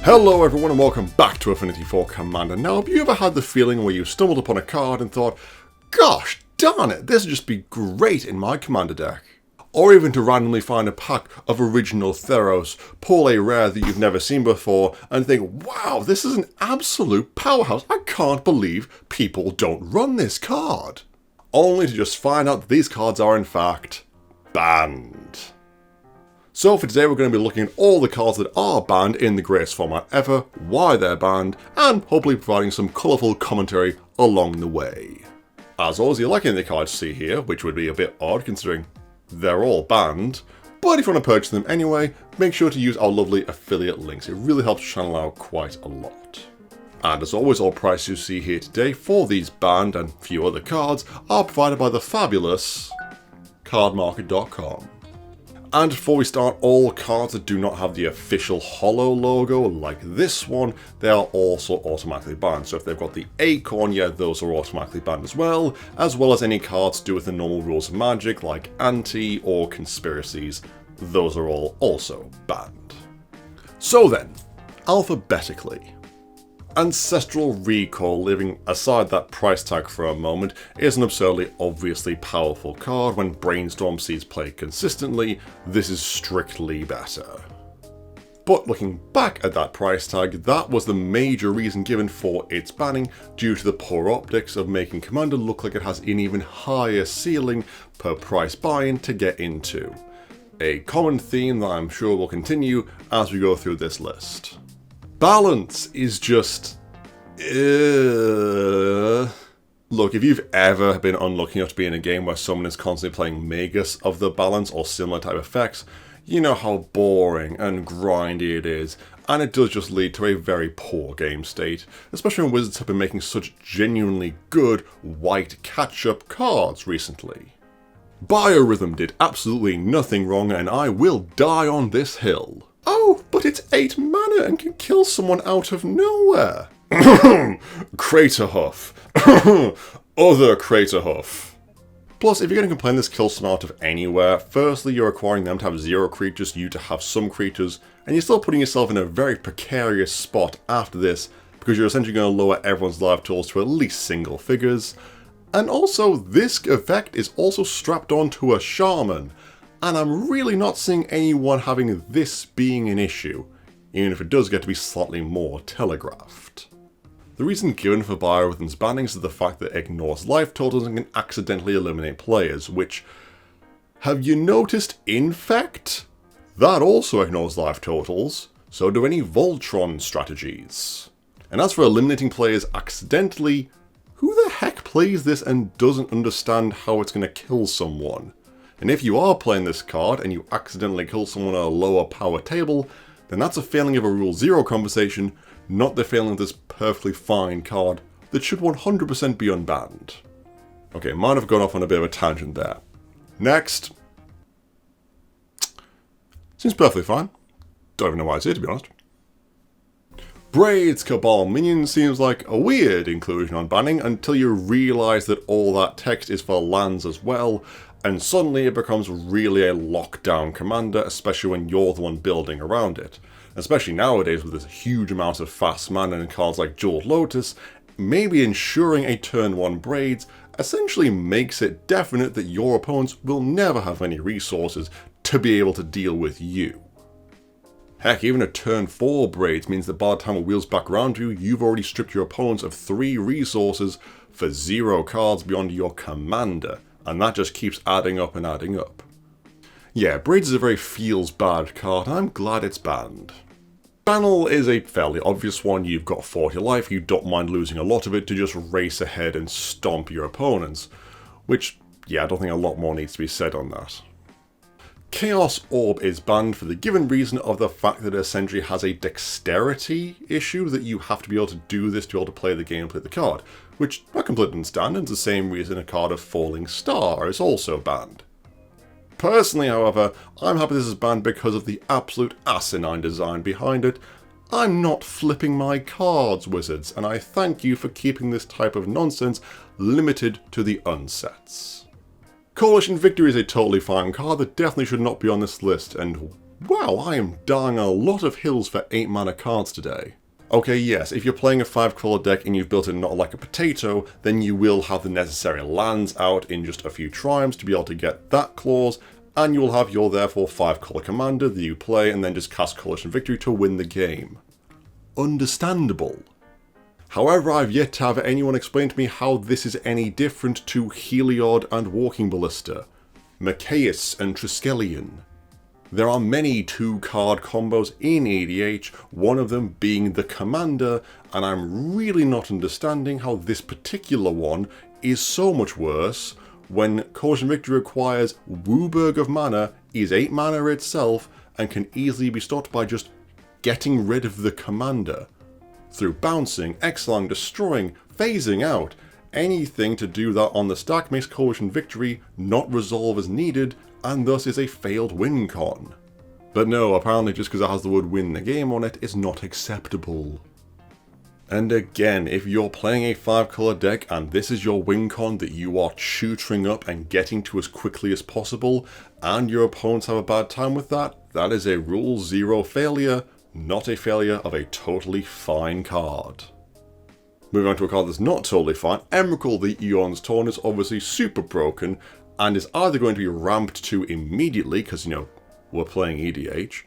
Hello everyone and welcome back to Affinity for Commander. Now, have you ever had the feeling where you stumbled upon a card and thought, gosh darn it, this would just be great in my Commander deck? Or even to randomly find a pack of original Theros, pull a rare that you've never seen before, and think, wow, this is an absolute powerhouse. I can't believe people don't run this card. Only to just find out that these cards are in fact banned. So for today we're going to be looking at all the cards that are banned in the greatest format ever, why they're banned, and hopefully providing some colourful commentary along the way. As always, you're liking the cards you see here, which would be a bit odd considering they're all banned, but if you want to purchase them anyway, make sure to use our lovely affiliate links. It really helps the channel out quite a lot. And as always, all prices you see here today for these banned and few other cards are provided by the fabulous cardmarket.com. And before we start, all cards that do not have the official holo logo, like this one, they are also automatically banned. So if they've got the acorn, yeah, those are automatically banned as well as any cards to do with the normal rules of Magic, like anti or conspiracies, those are all also banned. So then, alphabetically. Ancestral Recall, leaving aside that price tag for a moment, is an absurdly obviously powerful card. When Brainstorm sees play consistently, this is strictly better. But looking back at that price tag, that was the major reason given for its banning, due to the poor optics of making Commander look like it has an even higher ceiling per price buy-in to get into. A common theme that I'm sure will continue as we go through this list. Balance is just... Look, if you've ever been unlucky enough to be in a game where someone is constantly playing Magus of the Balance or similar type effects, you know how boring and grindy it is, and it does just lead to a very poor game state, especially when Wizards have been making such genuinely good white catch-up cards recently. Biorhythm did absolutely nothing wrong, and I will die on this hill. Oh, but it's 8 mana and can kill someone out of nowhere. Craterhoof. Other Craterhoof. Plus, if you're going to complain this kills someone out of anywhere, firstly you're requiring them to have 0 creatures, you to have some creatures, and you're still putting yourself in a very precarious spot after this, because you're essentially going to lower everyone's life totals to at least single figures. And also, this effect is also strapped onto a Shaman. And I'm really not seeing anyone having this being an issue, even if it does get to be slightly more telegraphed. The reason given for Biorhythm's banning is the fact that it ignores life totals and can accidentally eliminate players, which, have you noticed Infect? That also ignores life totals, so do any Voltron strategies. And as for eliminating players accidentally, who the heck plays this and doesn't understand how it's going to kill someone? And if you are playing this card and you accidentally kill someone at a lower power table, then that's a failing of a Rule 0 conversation, not the failing of this perfectly fine card that should 100% be unbanned. Okay, might have gone off on a bit of a tangent there. Next. Seems perfectly fine. Don't even know why it's here, to be honest. Braid's Cabal Minion seems like a weird inclusion on banning until you realise that all that text is for lands as well, and suddenly it becomes really a lockdown commander, especially when you're the one building around it. Especially nowadays with this huge amount of fast mana and cards like Jeweled Lotus, maybe ensuring a turn 1 Braids essentially makes it definite that your opponents will never have any resources to be able to deal with you. Heck, even a turn 4 Braids means that by the time it wheels back around you, you've already stripped your opponents of 3 resources for 0 cards beyond your commander. And that just keeps adding up and adding up. Yeah, Braids is a very feels-bad card, and I'm glad it's banned. Channel is a fairly obvious one. You've got 40 life, you don't mind losing a lot of it to just race ahead and stomp your opponents. Which, yeah, I don't think a lot more needs to be said on that. Chaos Orb is banned for the given reason of the fact that it essentially has a dexterity issue, that you have to be able to do this to be able to play the game and play the card. Which I completely understand, and it's the same reason a card of Falling Star is also banned. Personally, however, I'm happy this is banned because of the absolute asinine design behind it. I'm not flipping my cards, Wizards, and I thank you for keeping this type of nonsense limited to the unsets. Coalition Victory is a totally fine card that definitely should not be on this list, and Wow, I am dying a lot of hills for 8 mana cards today. Okay, yes, if you're playing a 5-color deck and you've built it not like a potato, then you will have the necessary lands out in just a few triumphs to be able to get that clause, and you will have your therefore 5-color commander that you play and then just cast Coalition Victory to win the game. Understandable. However, I've yet to have anyone explain to me how this is any different to Heliod and Walking Ballista, Machaeus and Triskelion. There are many 2-card combos in EDH, one of them being the Commander, and I'm really not understanding how this particular one is so much worse when Coalition Victory requires Wooburg of mana, is 8 mana itself, and can easily be stopped by just getting rid of the Commander. Through bouncing, exiling, destroying, phasing out, anything to do that on the stack makes Coalition Victory not resolve as needed, and thus is a failed win con. But no, apparently just because it has the word win the game on it is not acceptable. And again, if you're playing a 5-color deck and this is your win con that you are tutoring up and getting to as quickly as possible, and your opponents have a bad time with that, that is a Rule 0 failure, not a failure of a totally fine card. Moving on to a card that's not totally fine, Emrakul the Eon's Torn is obviously super broken, and is either going to be ramped to immediately, because, you know, we're playing EDH,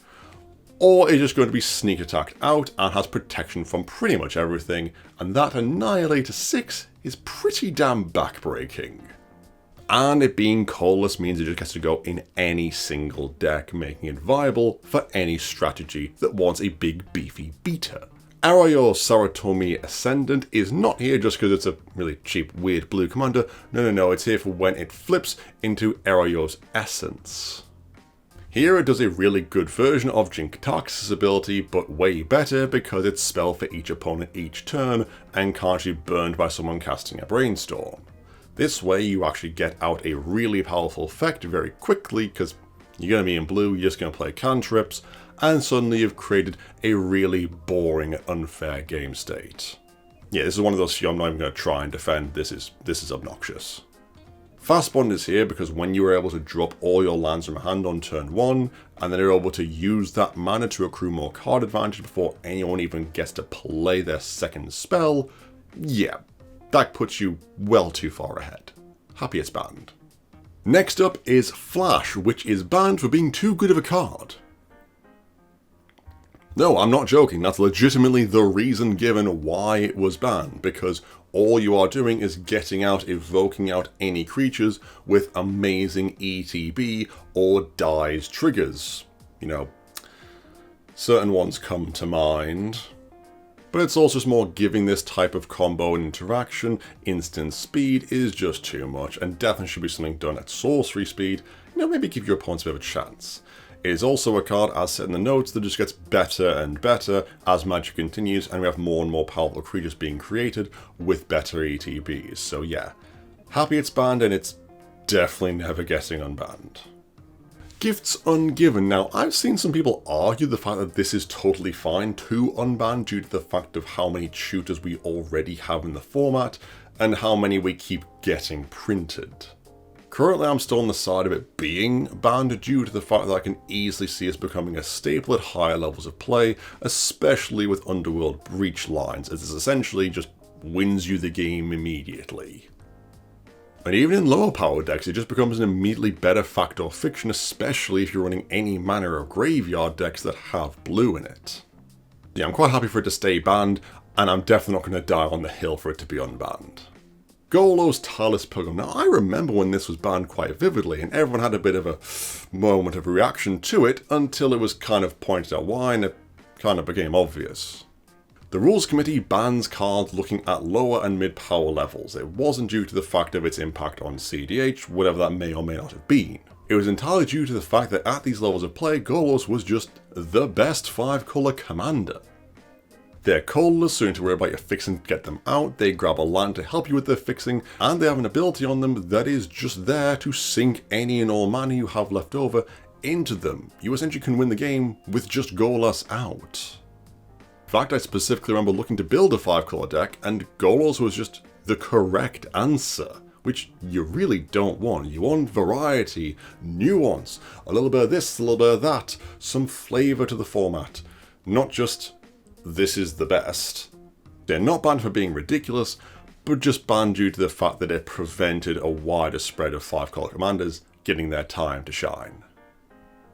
or is just going to be sneak attacked out and has protection from pretty much everything, and that Annihilator 6 is pretty damn backbreaking. And it being colorless means it just gets to go in any single deck, making it viable for any strategy that wants a big beefy beater. Arayo Saratomi Ascendant is not here just because it's a really cheap, weird blue commander. No, it's here for when it flips into Arayo's Essence. Here it does a really good version of Jin-Gitaxias' ability, but way better because it's spell for each opponent each turn and can't be burned by someone casting a Brainstorm. This way you actually get out a really powerful effect very quickly because you're going to be in blue, you're just going to play cantrips, and suddenly you've created a really boring, unfair game state. Yeah, this is one of those I'm not even going to try and defend, this is obnoxious. Fast Bond is here because when you are able to drop all your lands from hand on turn 1, and then you're able to use that mana to accrue more card advantage before anyone even gets to play their second spell, yeah, that puts you well too far ahead. Happy it's banned. Next up is Flash, which is banned for being too good of a card. No, I'm not joking, that's legitimately the reason given why it was banned, because all you are doing is getting out, evoking out any creatures with amazing ETB or dies triggers. You know, certain ones come to mind. But it's also just more giving this type of combo and interaction. Instant speed is just too much, and definitely should be something done at sorcery speed. You know, maybe give your opponents a bit of a chance. It is also a card, as said in the notes, that just gets better and better as Magic continues, and we have more and more powerful creatures being created with better ETBs. So yeah, happy it's banned, and it's definitely never getting unbanned. Gifts Ungiven. Now, I've seen some people argue the fact that this is totally fine to unban due to the fact of how many tutors we already have in the format, and how many we keep getting printed. Currently, I'm still on the side of it being banned due to the fact that I can easily see us becoming a staple at higher levels of play, especially with Underworld Breach lines, as this essentially just wins you the game immediately. And even in lower power decks, it just becomes an immediately better fact or fiction, especially if you're running any manner of graveyard decks that have blue in it. Yeah, I'm quite happy for it to stay banned, and I'm definitely not going to die on the hill for it to be unbanned. Golos Tireless Pilgrim. Now, I remember when this was banned quite vividly, and everyone had a bit of a moment of reaction to it until it was kind of pointed out why, and it kind of became obvious. The Rules Committee bans cards looking at lower and mid power levels. It wasn't due to the fact of its impact on cEDH, whatever that may or may not have been. It was entirely due to the fact that at these levels of play, Golos was just the best 5-color commander. They're colorless, so you don't have to worry about your fixing to get them out, they grab a land to help you with their fixing, and they have an ability on them that is just there to sink any and all mana you have left over into them. You essentially can win the game with just Golos out. In fact, I specifically remember looking to build a 5-color deck, and Golos was just the correct answer, which you really don't want. You want variety, nuance, a little bit of this, a little bit of that, some flavour to the format. Not just, this is the best. They're not banned for being ridiculous, but just banned due to the fact that it prevented a wider spread of 5-colour commanders getting their time to shine.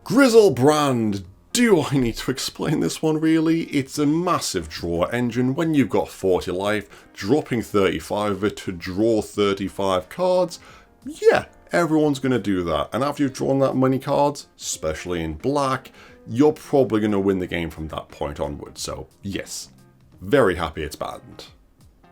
Grizzlebrand! Do I need to explain this one really? It's a massive draw engine. When you've got 40 life, dropping 35 of it to draw 35 cards, yeah, everyone's going to do that. And after you've drawn that many cards, especially in black, you're probably going to win the game from that point onwards. So yes, very happy it's banned.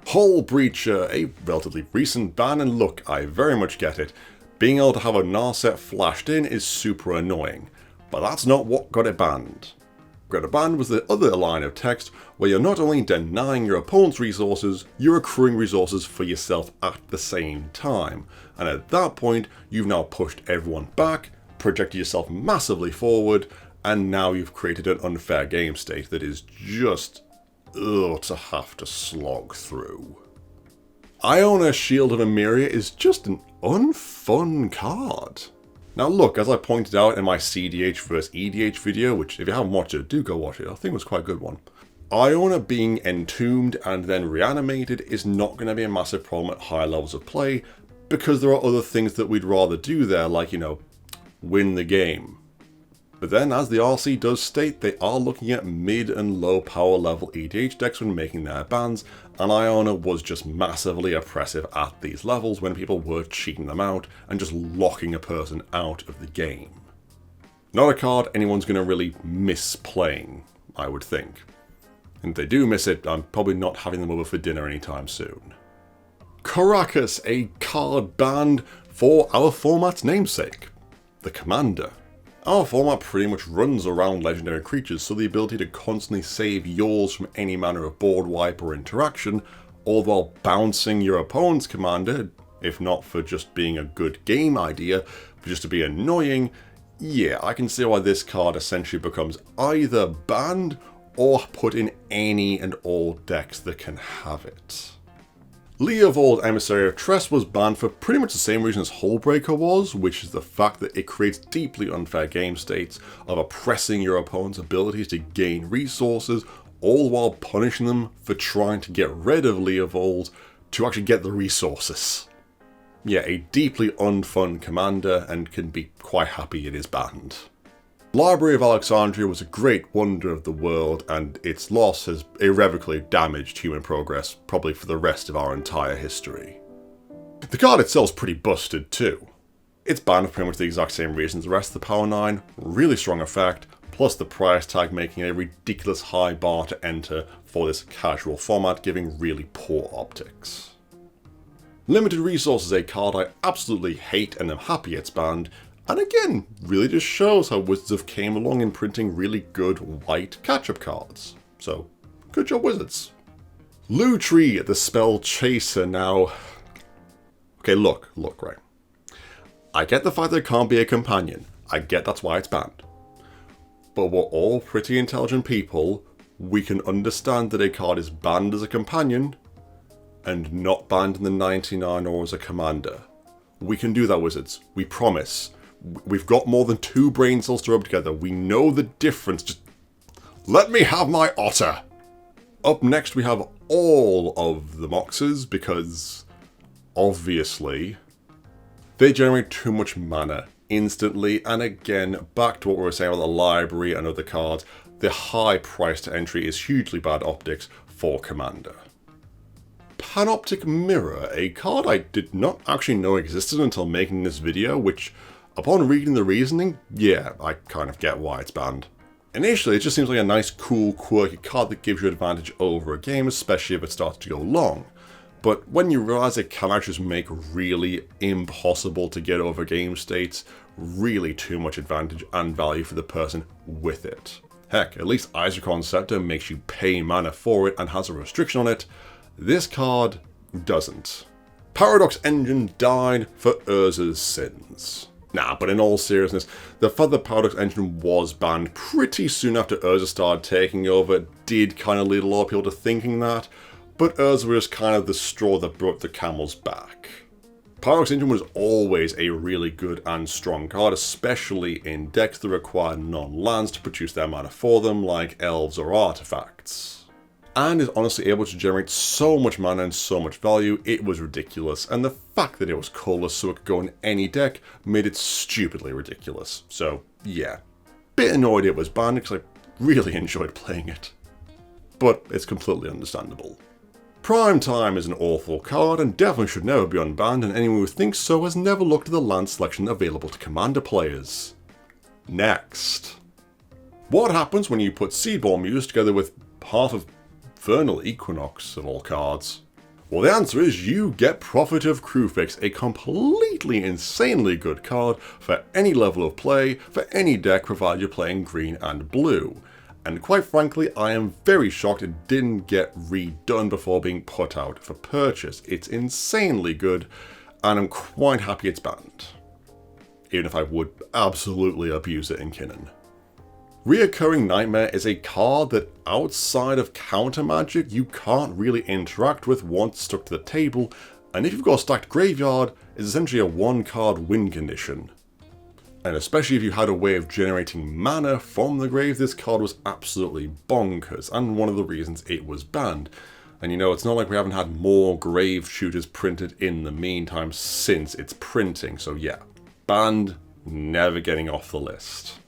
Hull Breacher, a relatively recent ban, and look, I very much get it. Being able to have a Narset flashed in is super annoying. But that's not what got it banned. What got it banned was the other line of text where you're not only denying your opponent's resources, you're accruing resources for yourself at the same time. And at that point, you've now pushed everyone back, projected yourself massively forward, and now you've created an unfair game state that is just, ugh, to have to slog through. Iona Shield of Emeria is just an unfun card. Now look, as I pointed out in my cEDH vs EDH video, which if you haven't watched it, do go watch it, I think it was quite a good one. Iona being entombed and then reanimated is not going to be a massive problem at high levels of play, because there are other things that we'd rather do there, like, you know, win the game. But then, as the RC does state, they are looking at mid and low power level EDH decks when making their bans, and Iona was just massively oppressive at these levels when people were cheating them out and just locking a person out of the game. Not a card anyone's going to really miss playing, I would think. And if they do miss it, I'm probably not having them over for dinner anytime soon. Caracas, a card banned for our format's namesake, the Commander. Our format pretty much runs around legendary creatures, so the ability to constantly save yours from any manner of board wipe or interaction, all while bouncing your opponent's commander, if not for just being a good game idea, but just to be annoying, yeah, I can see why this card essentially becomes either banned or put in any and all decks that can have it. Leovold, Emissary of Tress, was banned for pretty much the same reason as Hullbreaker was, which is the fact that it creates deeply unfair game states of oppressing your opponent's abilities to gain resources, all while punishing them for trying to get rid of Leovold to actually get the resources. Yeah, a deeply unfun commander, and can be quite happy it is banned. Library of Alexandria was a great wonder of the world, and its loss has irrevocably damaged human progress, probably for the rest of our entire history. The card itself is pretty busted too. It's banned for pretty much the exact same reasons the rest of the Power 9, really strong effect, plus the price tag making a ridiculous high bar to enter for this casual format, giving really poor optics. Limited Resources, a card I absolutely hate and am happy it's banned, and again, really just shows how Wizards have came along in printing really good white catch-up cards. So, good job Wizards. Lutri, the Spell Chaser. Now, okay, look, right. I get the fact that it can't be a companion. I get that's why it's banned. But we're all pretty intelligent people. We can understand that a card is banned as a companion and not banned in the 99 or as a commander. We can do that, Wizards. We promise. We've got more than 2 brain cells to rub together. We know the difference. Just let me have my otter. Up next we have all of the Moxes, because obviously they generate too much mana instantly. And again, back to what we were saying about the library and other cards, the high price to entry is hugely bad optics for Commander. Panoptic Mirror, a card I did not actually know existed until making this video, which, upon reading the reasoning, yeah, I kind of get why it's banned. Initially, it just seems like a nice, cool, quirky card that gives you advantage over a game, especially if it starts to go long. But when you realize it can actually just make really impossible to get over game states, really too much advantage and value for the person with it. Heck, at least Isochron Scepter makes you pay mana for it and has a restriction on it. This card doesn't. Paradox Engine died for Urza's sins. Nah, but in all seriousness, the fact that Paradox Engine was banned pretty soon after Urza started taking over did kind of lead a lot of people to thinking that, but Urza was kind of the straw that broke the camel's back. Pyrox Engine was always a really good and strong card, especially in decks that require non-lands to produce their mana for them, like elves or artifacts. And is honestly able to generate so much mana and so much value, it was ridiculous, and the fact that it was colorless so it could go in any deck made it stupidly ridiculous. So yeah, bit annoyed it was banned because I really enjoyed playing it. But it's completely understandable. Prime Time is an awful card and definitely should never be unbanned, and anyone who thinks so has never looked at the land selection available to Commander players. Next. What happens when you put Seedborn Muse together with half of Vernal Equinox of all cards? Well, the answer is you get Prophet of Kruphix, a completely insanely good card for any level of play, for any deck provided you're playing green and blue. And quite frankly, I am very shocked it didn't get redone before being put out for purchase. It's insanely good, and I'm quite happy it's banned. Even if I would absolutely abuse it in Kinnan. Reoccurring Nightmare is a card that outside of counter magic you can't really interact with once stuck to the table, and if you've got a stacked graveyard, it's essentially a one card win condition. And especially if you had a way of generating mana from the grave, this card was absolutely bonkers, and one of the reasons it was banned. And you know, it's not like we haven't had more grave shooters printed in the meantime since its printing, so yeah, banned, never getting off the list.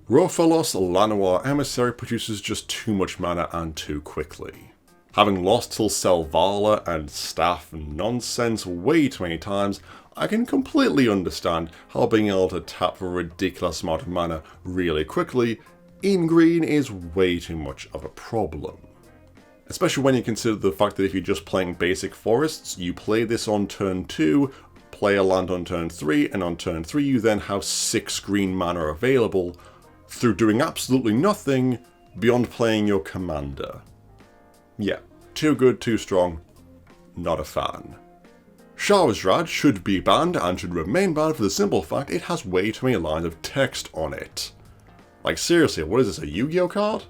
Rofalos Llanowar Emissary produces just too much mana and too quickly. Having lost till Selvala and Staff nonsense way too many times, I can completely understand how being able to tap for a ridiculous amount of mana really quickly in green is way too much of a problem. Especially when you consider the fact that if you're just playing basic forests, you play this on turn 2, play a land on turn 3, and on turn 3 you then have 6 green mana available through doing absolutely nothing beyond playing your commander. Yeah, too good, too strong, not a fan. Shahrazad should be banned and should remain banned for the simple fact it has way too many lines of text on it. Like seriously, what is this, a Yu-Gi-Oh card?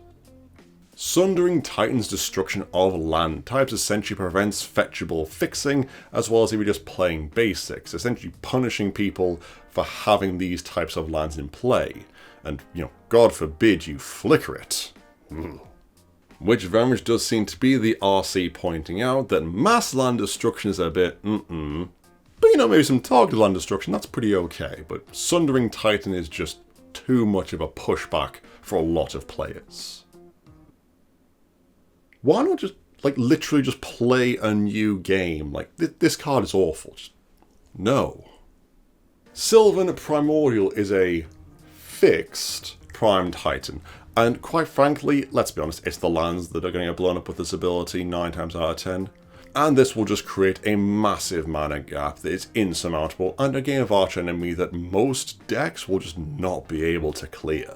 Sundering Titan's destruction of land types essentially prevents fetchable fixing, as well as if you're just playing basics, essentially punishing people for having these types of lands in play. And, you know, God forbid you flicker it. Which very much does seem to be the RC pointing out that mass land destruction is a bit But you know, maybe some targeted land destruction, that's pretty okay. But Sundering Titan is just too much of a pushback for a lot of players. Why not just, like, literally just play a new game? Like, this card is awful. Just, no. Sylvan Primordial is a fixed Prime Titan. And quite frankly, let's be honest, it's the lands that are going to get blown up with this ability 9 times out of 10. And this will just create a massive mana gap that is insurmountable and a game of archenemy that most decks will just not be able to clear.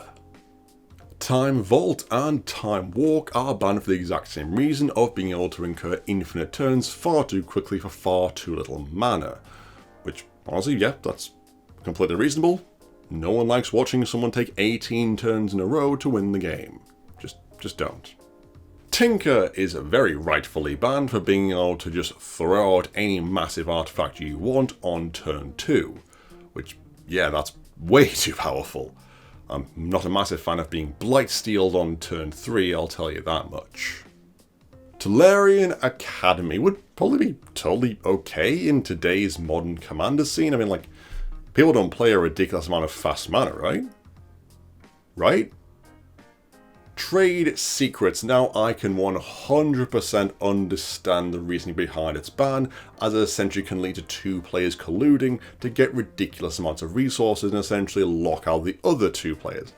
Time Vault and Time Walk are banned for the exact same reason of being able to incur infinite turns far too quickly for far too little mana. Which, honestly, yeah, that's completely reasonable. No one likes watching someone take 18 turns in a row to win the game. Just don't. Tinker is very rightfully banned for being able to just throw out any massive artifact you want on turn 2. Which, yeah, that's way too powerful. I'm not a massive fan of being Blightsteeled on turn 3, I'll tell you that much. Tolarian Academy would probably be totally okay in today's modern commander scene. I mean, like, people don't play a ridiculous amount of fast mana, right? Right? Trade Secrets. Now I can 100% understand the reasoning behind its ban, as it essentially can lead to 2 players colluding to get ridiculous amounts of resources and essentially lock out the other 2 players.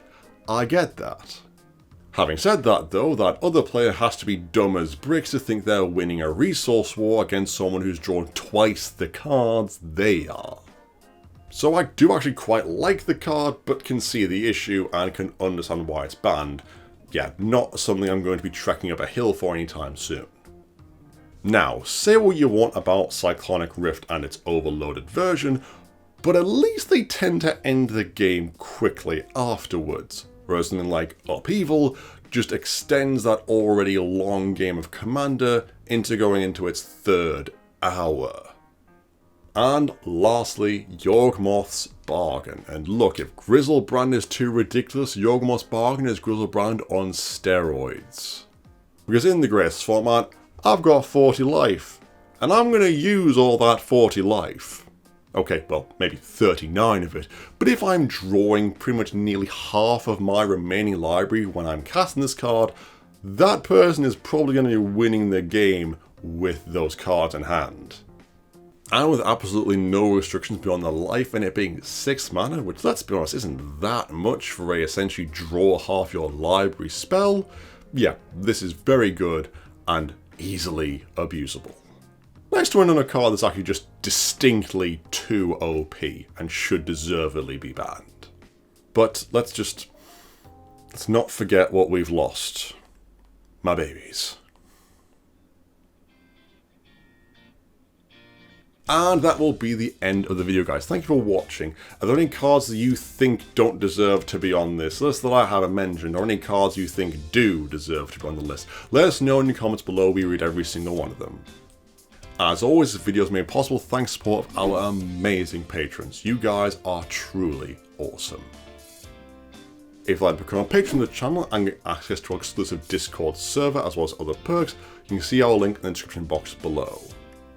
I get that. Having said that though, that other player has to be dumb as bricks to think they're winning a resource war against someone who's drawn twice the cards they are. So I do actually quite like the card, but can see the issue and can understand why it's banned. Yeah, not something I'm going to be trekking up a hill for anytime soon. Now, say what you want about Cyclonic Rift and its overloaded version, but at least they tend to end the game quickly afterwards, whereas something like Upheaval just extends that already long game of Commander into going into its 3rd hour. And lastly, Yawgmoth's Bargain. And look, if Grizzlebrand is too ridiculous, Yawgmoth's Bargain is Grizzlebrand on steroids. Because in the greatest format, I've got 40 life, and I'm going to use all that 40 life. Okay, well, maybe 39 of it, but if I'm drawing pretty much nearly half of my remaining library when I'm casting this card, that person is probably going to be winning the game with those cards in hand. And with absolutely no restrictions beyond the life and it being 6 mana, which let's be honest isn't that much for a essentially draw half your library spell, yeah, this is very good and easily abusable. Next to another card that's actually just distinctly too OP and should deservedly be banned. But let's not forget what we've lost. My babies. And that will be the end of the video, guys. Thank you for watching. Are there any cards that you think don't deserve to be on this list that I haven't mentioned, or any cards you think do deserve to be on the list? Let us know in the comments below. We read every single one of them. As always, this video is made possible thanks to the support of our amazing patrons. You guys are truly awesome. If you'd like to become a patron of the channel and get access to our exclusive Discord server as well as other perks, you can see our link in the description box below.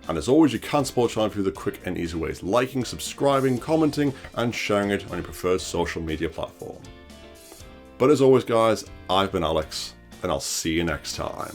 And as always, you can support the channel through the quick and easy ways: liking, subscribing, commenting, and sharing it on your preferred social media platform. But as always, guys, I've been Alex, and I'll see you next time.